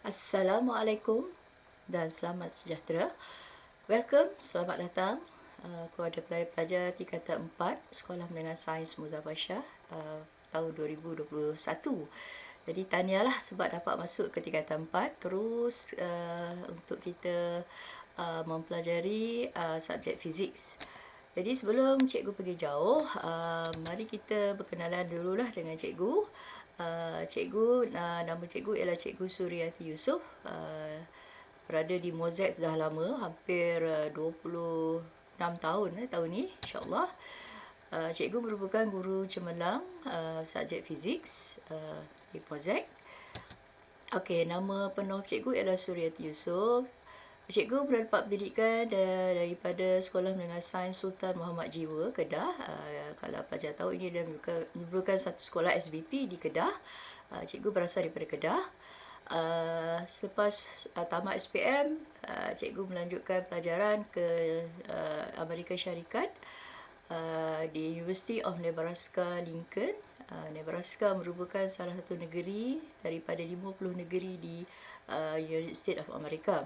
Assalamualaikum dan selamat sejahtera. Welcome, selamat datang kepada pelajar tingkatan 4 Sekolah Menengah Sains Muzaffar Shah tahun 2021. Jadi tahniahlah sebab dapat masuk ke tingkatan 4 terus untuk kita mempelajari subjek fizik. Jadi sebelum cikgu pergi jauh, mari kita berkenalan dululah dengan cikgu. Nama cikgu ialah Cikgu Suryati Yusof. Berada di Mozek dah lama, hampir 26 tahun tahun ni, insyaAllah. Cikgu merupakan guru cemerlang subjek fizik di Mozek. Okey, nama penuh cikgu ialah Suryati Yusof. Cikgu mendapat pendidikan daripada Sekolah Menengah Sains Sultan Muhammad Jiwa, Kedah. Kalau pelajar tahu, ini merupakan satu sekolah SBP di Kedah. Cikgu berasal daripada Kedah. Selepas tamat SPM, cikgu melanjutkan pelajaran ke Amerika Syarikat di University of Nebraska Lincoln. Nebraska merupakan salah satu negeri daripada 50 negeri di United States of America.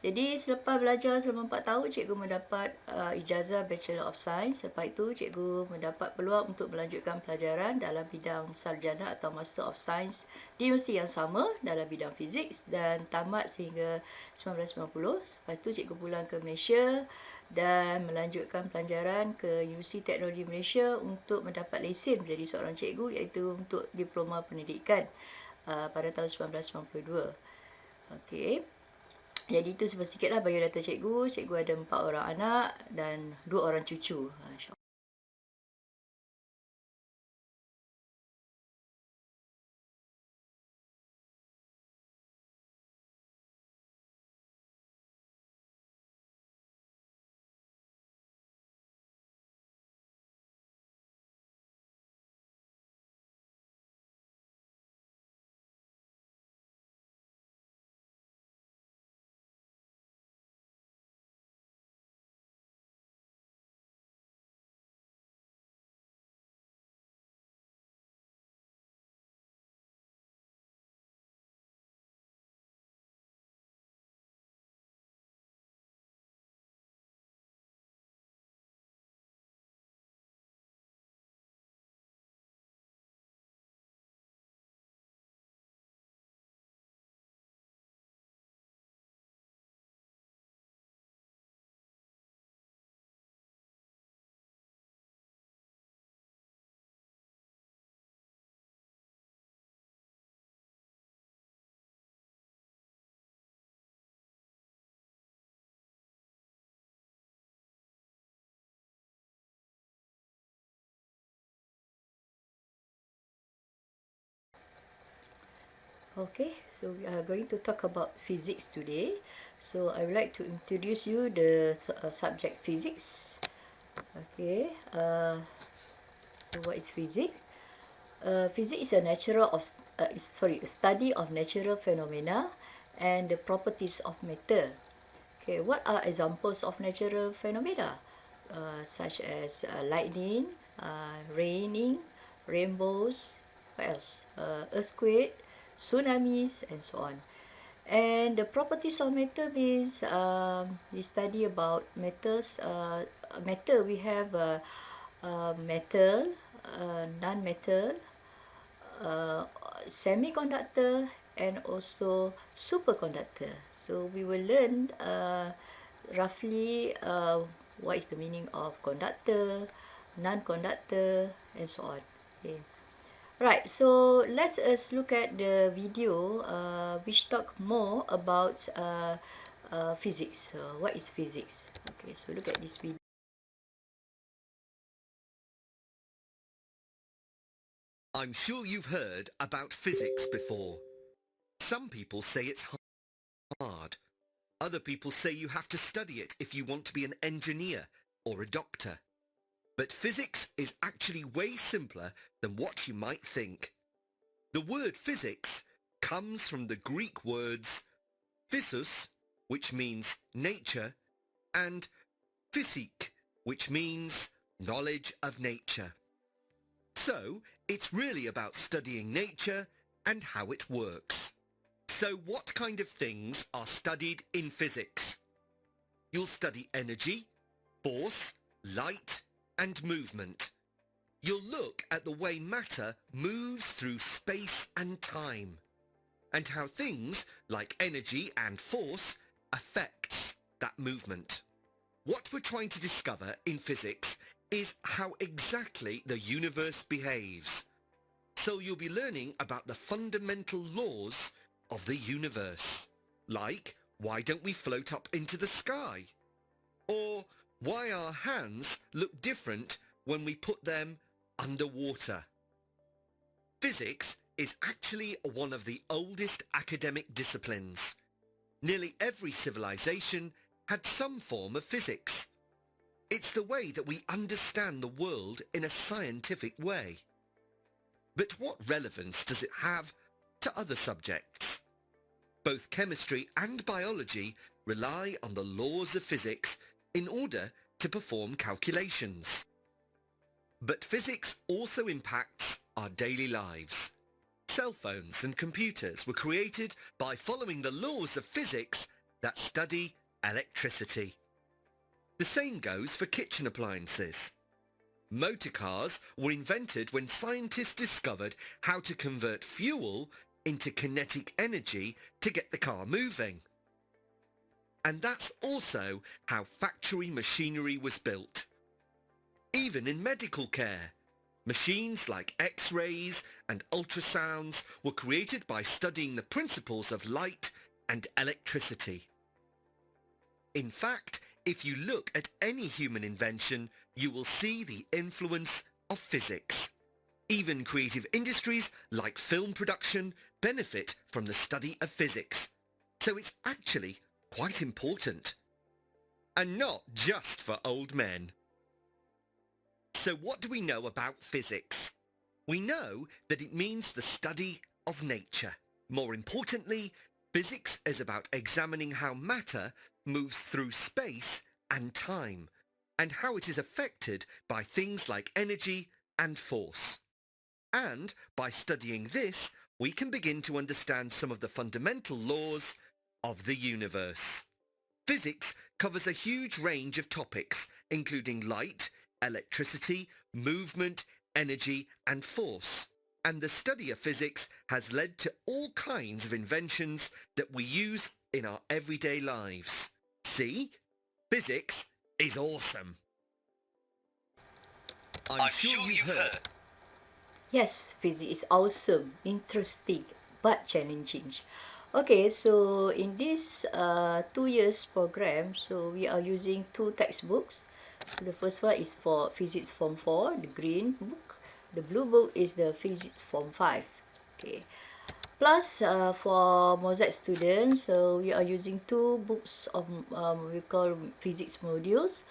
Jadi selepas belajar selama 4 tahun, cikgu mendapat ijazah Bachelor of Science. Lepas itu, cikgu mendapat peluang untuk melanjutkan pelajaran dalam bidang sarjana atau Master of Science di universiti yang sama dalam bidang fizik dan tamat sehingga 1990. Lepas itu, cikgu pulang ke Malaysia dan melanjutkan pelajaran ke Universiti Teknologi Malaysia untuk mendapat lesen menjadi seorang cikgu, iaitu untuk diploma pendidikan pada tahun 1992. Okey. Jadi itu sedikitlah biodata cikgu. Cikgu ada 4 orang anak dan 2 orang cucu. Okay, so we are going to talk about physics today. So I would like to introduce you the subject physics. Okay, what is physics? Physics is a study of natural phenomena and the properties of matter. Okay, what are examples of natural phenomena? Such as lightning, raining, rainbows, what else? Earthquake, tsunamis, and so on. And the properties of matter means we study about metals. Matter, we have metal, non-metal, semiconductor, and also superconductor. So we will learn roughly what is the meaning of conductor, non-conductor, and so on. Okay. Right, so let's look at the video which talk more about physics. What is physics? Okay, so look at this video. I'm sure you've heard about physics before. Some people say it's hard. Other people say you have to study it if you want to be an engineer or a doctor. But physics is actually way simpler than what you might think. The word physics comes from the Greek words physis, which means nature, and physique, which means knowledge of nature. So, it's really about studying nature and how it works. So what kind of things are studied in physics? You'll study energy, force, light, and movement. You'll look at the way matter moves through space and time, and how things like energy and force affects that movement. What we're trying to discover in physics is how exactly the universe behaves. So you'll be learning about the fundamental laws of the universe. Like, why don't we float up into the sky? Or why our hands look different when we put them underwater. Physics is actually one of the oldest academic disciplines. Nearly every civilization had some form of physics. It's the way that we understand the world in a scientific way. But what relevance does it have to other subjects? Both chemistry and biology rely on the laws of physics in order to perform calculations. But physics also impacts our daily lives. Cell phones and computers were created by following the laws of physics that study electricity. The same goes for kitchen appliances. Motor cars were invented when scientists discovered how to convert fuel into kinetic energy to get the car moving. And that's also how factory machinery was built. Even in medical care, machines like X-rays and ultrasounds were created by studying the principles of light and electricity. In fact, if you look at any human invention, you will see the influence of physics. Even creative industries like film production benefit from the study of physics. So it's actually quite important. And not just for old men. So what do we know about physics? We know that it means the study of nature. More importantly, physics is about examining how matter moves through space and time, and how it is affected by things like energy and force. And by studying this, we can begin to understand some of the fundamental laws of the universe. Physics covers a huge range of topics, including light, electricity, movement, energy, and force. And the study of physics has led to all kinds of inventions that we use in our everyday lives. See? Physics is awesome. I'm sure you've heard. Yes, physics is awesome, interesting, but challenging. Okay, so in this 2 years program, so we are using 2 textbooks. So the first one is for Physics Form 4, the green book. The blue book is the Physics Form 5. Okay. Plus, for Mosaic students, so we are using 2 books of we call physics modules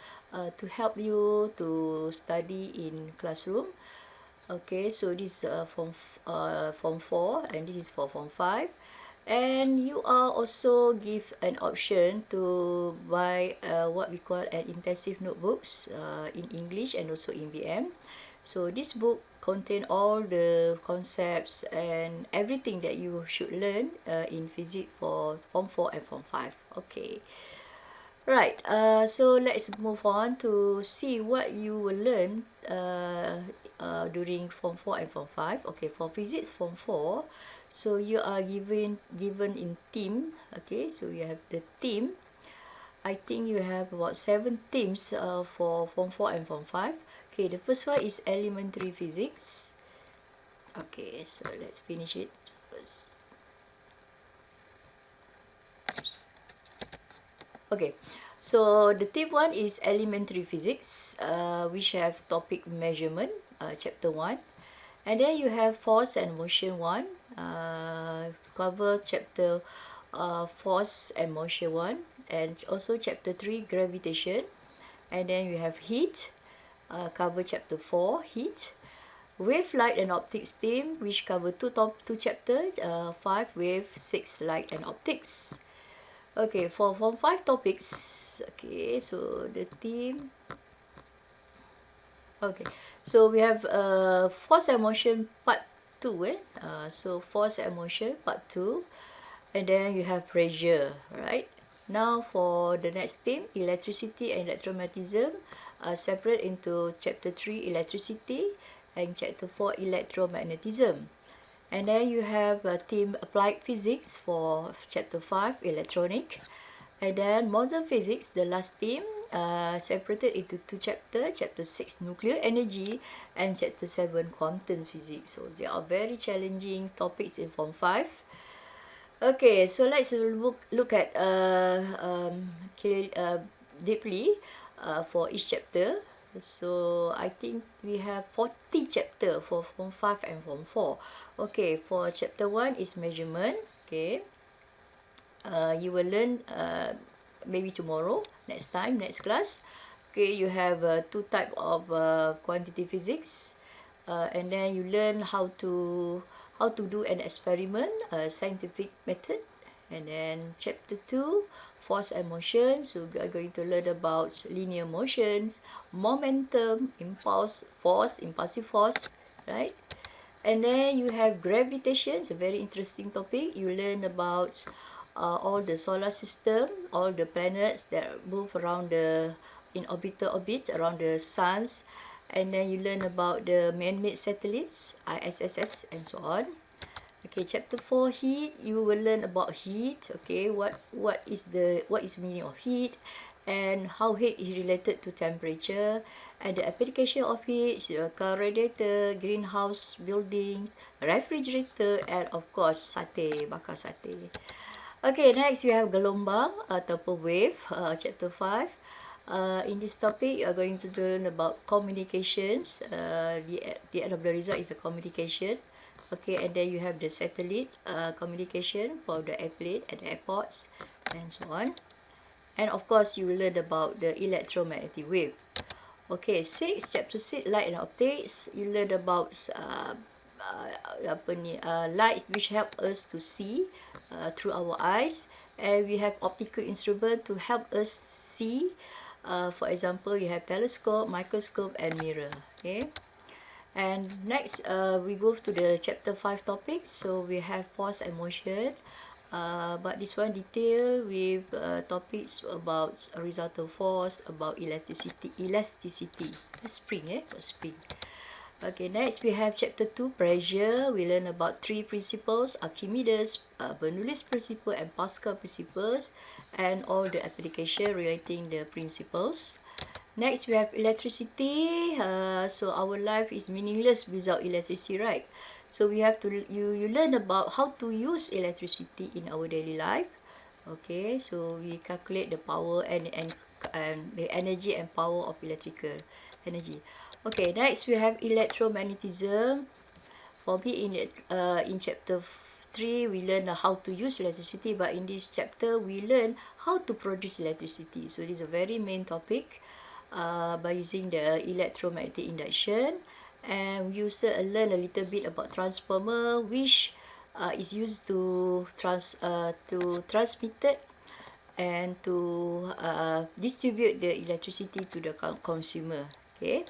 to help you to study in classroom. Okay, so this is form 4 and this is for form 5. And you are also give an option to buy what we call an intensive notebooks in English and also in BM. So this book contain all the concepts and everything that you should learn in physics for form 4 and form 5. Okay. Right, so let's move on to see what you will learn during Form 4 and Form 5. Okay, for Physics Form 4, so you are given in team. Okay, so you have the team. I think you have about 7 teams for Form 4 and Form 5. Okay, the first one is Elementary Physics. Okay, so let's finish it first. Okay, so the tip 1 is elementary physics, which have topic measurement, chapter 1. And then you have force and motion 1, cover chapter force and motion 1. And also chapter 3, gravitation. And then you have heat, cover chapter 4, heat. Wave, light and optics theme, which cover two chapters, 5 wave, 6 light and optics. Okay, for Form 5 topics, okay, so the theme, okay, so we have force and motion part 2, so force and motion part 2, and then you have pressure, right? Now for the next theme, electricity and electromagnetism, separate into chapter 3, electricity, and chapter 4, electromagnetism. And then you have theme applied physics for chapter 5, electronic. And then modern physics, the last theme, separated into two chapters, chapter 6, nuclear energy, and chapter 7, quantum physics. So they are very challenging topics in Form 5. Okay, so let's look at deeply for each chapter. So I think we have 40 chapter for Form 5 and Form 4. Okay, for chapter 1 is measurement. Okay, you will learn maybe tomorrow, next time, next class. Okay, you have two type of quantity physics, and then you learn how to do an experiment, scientific method. And then chapter 2, force and motion. So we are going to learn about linear motions, momentum, impulse, force, impulsive force, right? And then you have gravitation. It's a very interesting topic. You learn about all the solar system, all the planets that move around in orbital orbit around the suns. And then you learn about the man-made satellites, ISS, and so on. Okay, chapter 4, heat. You will learn about heat. Okay, what is meaning of heat, and how heat is related to temperature, and the application of heat, car radiator, greenhouse buildings, refrigerator, and of course sate, bakar sate. Okay, next we have gelombang ataupun wave, chapter 5. In this topic, you are going to learn about communications. The end of the result is a communication. Okay, and then you have the satellite communication for the airplane at the airports, and so on. And of course, you will learn about the electromagnetic wave. Okay, chapter 6, light and optics. You learn about lights which help us to see through our eyes, and we have optical instrument to help us see. For example, you have telescope, microscope, and mirror. Okay. And next, we go to the chapter 5 topics. So we have force and motion. But this one detail with topics about horizontal force, about elasticity, spring, spring. Okay, next we have chapter 2, pressure. We learn about three principles, Archimedes, Bernoulli's principle, and Pascal principles, and all the application relating the principles. Next, we have electricity. So our life is meaningless without electricity, right? So we have to you learn about how to use electricity in our daily life. Okay, so we calculate the power and the energy and power of electrical energy. Okay, next we have electromagnetism. For me, in chapter 3, we learn how to use electricity, but in this chapter, we learn how to produce electricity. So this is a very main topic. By using the electromagnetic induction, and we also learn a little bit about transformer, which is used to transmit it and to distribute the electricity to the consumer. Okay.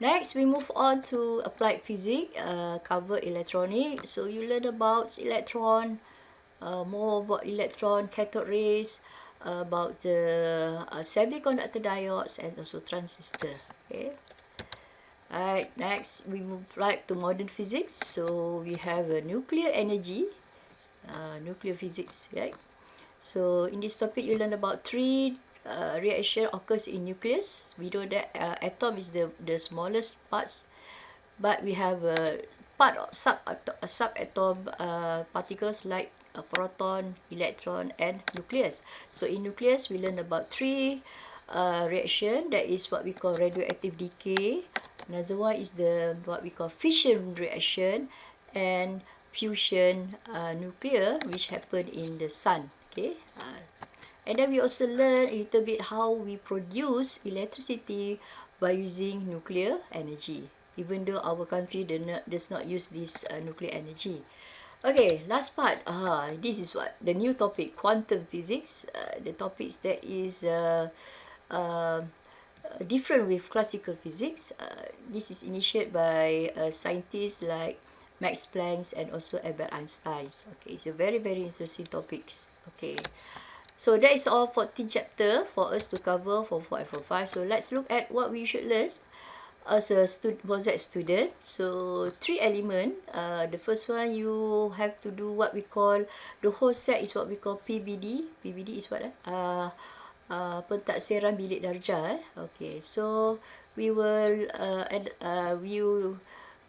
Next, we move on to applied physics, cover electronic. So you learn about electron, more about electron, cathode rays, about the semiconductor diodes, and also transistor. Okay. Alright, next we move right to modern physics. So we have nuclear energy, nuclear physics, right? So in this topic, you learn about three reaction occurs in nucleus. We know that atom is the smallest parts, but we have part of subatom particles like a proton, electron, and nucleus. So in nucleus, we learn about three reaction. That is what we call radioactive decay. Another one is what we call fission reaction, and fusion nuclear, which happen in the sun. Okay. And then we also learn a little bit how we produce electricity by using nuclear energy, even though our country does not use this nuclear energy. Okay, last part. This is what the new topic, quantum physics. The topics that is uh, different with classical physics. This is initiated by scientists like Max Planck's, and also Albert Einstein's. Okay, it's a very, very interesting topics. Okay, so that is all 14 chapter for us to cover for 4 and for 5. So let's look at what we should learn as a Mozart student. So 3 element. The first one, you have to do what we call, the whole set is what we call PBD. PBD is what? Pentaksiran bilik darjah. Okay, so we will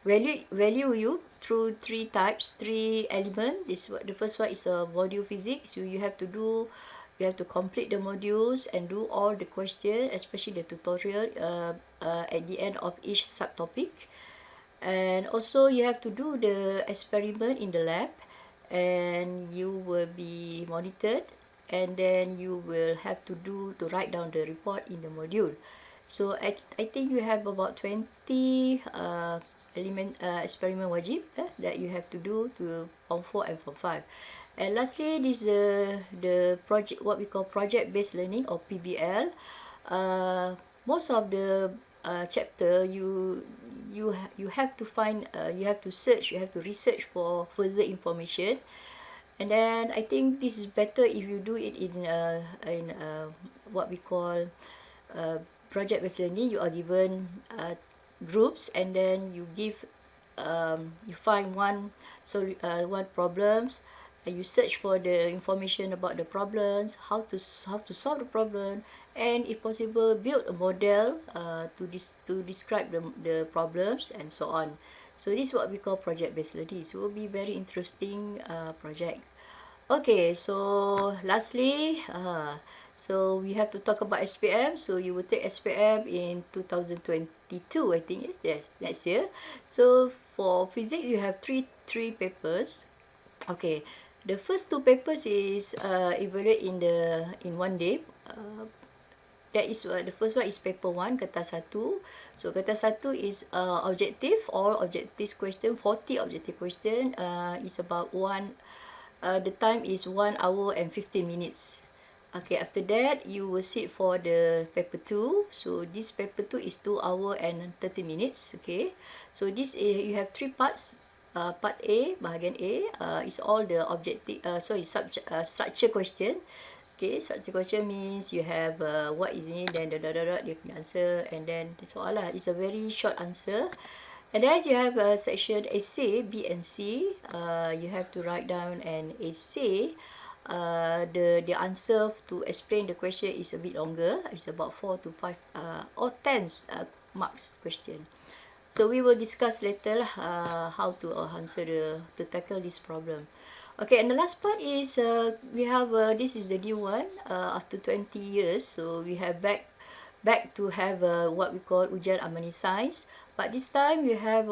value you through 3 types, 3 element. This what the first one is a module physics. You have to complete the modules and do all the questions, especially the tutorial at the end of each subtopic. And also you have to do the experiment in the lab, and you will be monitored, and then you will have to write down the report in the module. So I think you have about 20 experiment wajib that you have to do to Form 4 and Form 5. And lastly, this is the project, what we call project based learning, or PBL. Most of the chapter you have to find, you have to search, you have to research for further information. And then I think this is better if you do it in what we call project based learning. You are given groups, and then you give you find one problems, and you search for the information about the problems, how to solve the problem, and if possible build a model to describe the problems, and so on. So this is what we call project based learning. So it will be very interesting project. Okay, so lastly, so we have to talk about SPM. So you will take SPM in 2022, I think. Yes, next year. So for physics, you have three papers. Okay, the first 2 papers is evaluate in one day. That is the first one is paper 1, kertas 1. So kertas 1 is objective, all objective question, 40 objective question. Is about the time is 1 hour and 15 minutes. Okay, after that you will sit for the paper 2. So this paper 2 is 2 hour and 30 minutes. Okay, so this is, you have 3 parts. Part A, bahagian A, is all the objective, structure question. Okay, structure question means you have what is it, then dia punya answer, and then soalan is a very short answer. And then you have a section essay, B and C. You have to write down an essay. The answer to explain the question is a bit longer. It's about 4 to 5 or 10 marks question. So we will discuss later how to answer to tackle this problem. Okay, and the last part is we have this is the new one after 20 years. So we have back to have what we call ujian Amani Science. But this time we have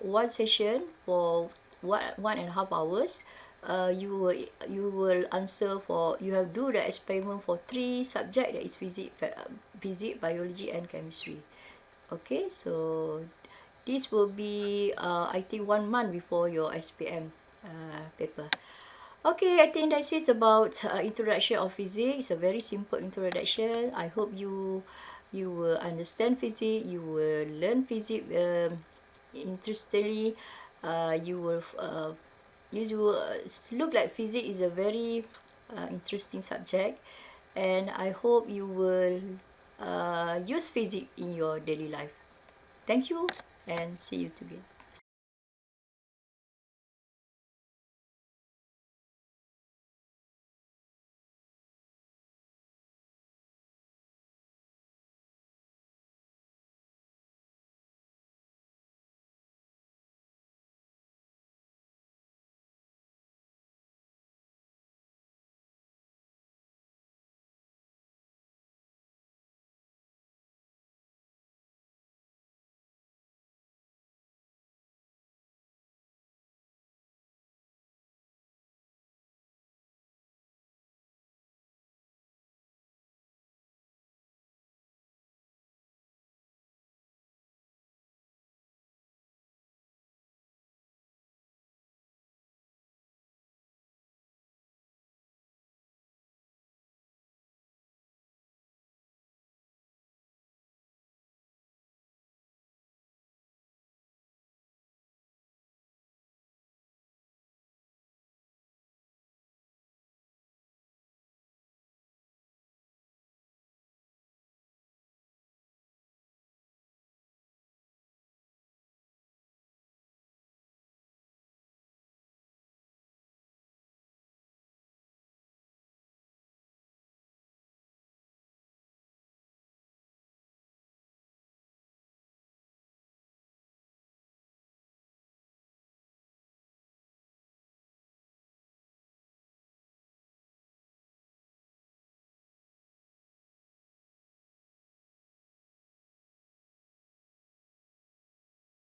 one session for 1.5 hours. You will answer for, you have do the experiment for 3 subjects, that is physics, biology, and chemistry. Okay, so this will be I think 1 month before your SPM paper. Okay, I think that's it about introduction of physics. A very simple introduction. I hope you will understand physics. You will learn physics interestingly. You will look like physics is a very interesting subject, and I hope you will use physics in your daily life. Thank you, and see you together.